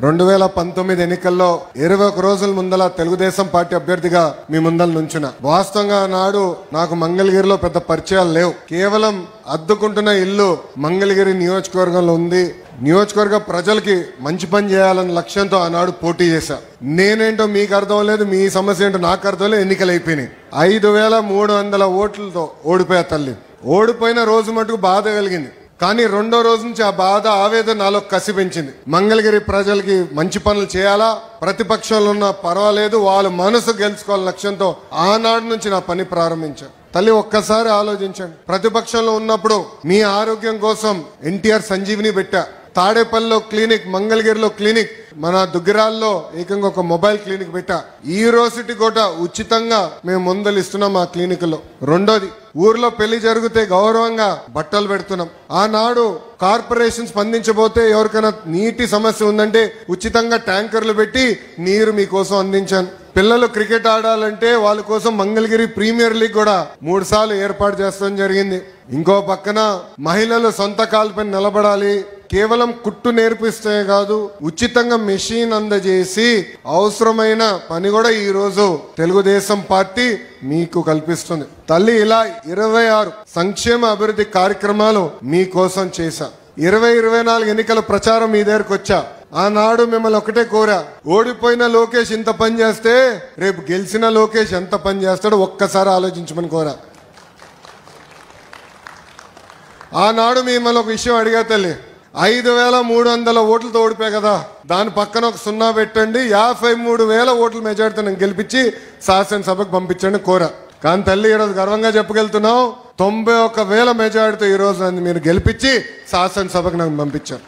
2019 ఎన్నికల్లో 21 రోజుల ముందల తెలుగుదేశం పార్టీ అభ్యర్థిగా మీ ముందల నుంచున. వాస్తవంగా నాడు నాకు మంగళగిరిలో పెద్ద పరిచయాలు లేవు. కేవలం అద్దుకుంటున్న ఇల్లు మంగళగిరి నియోజకవర్గంలో ఉంది. నియోజకవర్గ ప్రజలకి మంచి పని చేయాలన్న లక్ష్యంతో ఆనాడు పోటీ చేశా. నేనేంటో మీకు అర్థం లేదు, మీ సమస్య ఏంటో నాకు అర్థం లేదు. ఎన్నికలు అయిపోయినాయి. 5300 ఓట్లతో ఓడిపోయా తల్లి. ఓడిపోయిన రోజు మటుకు బాధ కలిగింది. కానీ రెండో రోజు నుంచి ఆ బాధ, ఆవేదన నాలో కసి పెంచింది. మంగళగిరి ప్రజలకి మంచి పనులు చేయాలా, ప్రతిపక్షంలో ఉన్న పర్వాలేదు, వాళ్ళ మనసు గెలుచుకోవాలని లక్ష్యంతో ఆనాడు నుంచి నా పని ప్రారంభించాను. తల్లి ఒక్కసారి ఆలోచించండి. ప్రతిపక్షంలో ఉన్నప్పుడు మీ ఆరోగ్యం కోసం ఎన్టీఆర్ సంజీవిని పెట్టా. తాడేపల్లిలో క్లినిక్, మంగళగిరిలో క్లినిక్, మన దుగ్గిరాల్లో ఏకంగా ఒక మొబైల్ క్లినిక్ పెట్టా. యూనివర్సిటీ కూడా ఉచితంగా మేము మందులు ఇస్తున్నాం ఆ క్లినిక్ లో. రెండోది, ఊర్లో పెళ్లి జరిగితే గౌరవంగా బట్టలు పెడుతున్నాం. ఆనాడు కార్పొరేషన్ స్పందించబోతే ఎవరికైనా నీటి సమస్య ఉందంటే ఉచితంగా ట్యాంకర్లు పెట్టి నీరు మీకోసం అందించాను. పిల్లలు క్రికెట్ ఆడాలంటే వాళ్ళ కోసం మంగళగిరి ప్రీమియర్ లీగ్ కూడా 3 సార్లు ఏర్పాటు చేస్తాం జరిగింది. ఇంకో పక్కన మహిళలు సొంత కాలుపై నిలబడాలి, కేవలం కుట్టు నేర్పిస్తే కాదు, ఉచితంగా మెషిన్ అందజేసి అవసరమైన పని కూడా ఈ రోజు తెలుగుదేశం పార్టీ మీకు కల్పిస్తుంది. తల్లి, ఇలా 26 సంక్షేమ అభివృద్ధి కార్యక్రమాలు మీకోసం చేశా. 2024 ఎన్నికల ప్రచారం మీ దగ్గరకు వచ్చా. ఆనాడు మిమ్మల్ని ఒకటే కోరా, ఓడిపోయిన లోకేష్ ఇంత పని చేస్తే రేపు గెలిచిన లోకేష్ ఎంత పని చేస్తాడో ఒక్కసారి ఆలోచించమని కోరా. ఆనాడు మిమ్మల్ని ఒక విషయం అడిగా తల్లి, 5300 ఓట్లతో ఓడిపోయా కదా, దాని పక్కన ఒక 0 పెట్టండి, 53,000 ఓట్ల మెజార్టీతో నేను గెలిపించి శాసనసభకు పంపించండి కోరా. కానీ తల్లి, ఈరోజు గర్వంగా చెప్పగలుగుతున్నాం, 91,000 మెజార్టీతో ఈరోజు నన్ను మీరు గెలిపించి శాసనసభకు నన్ను పంపించారు.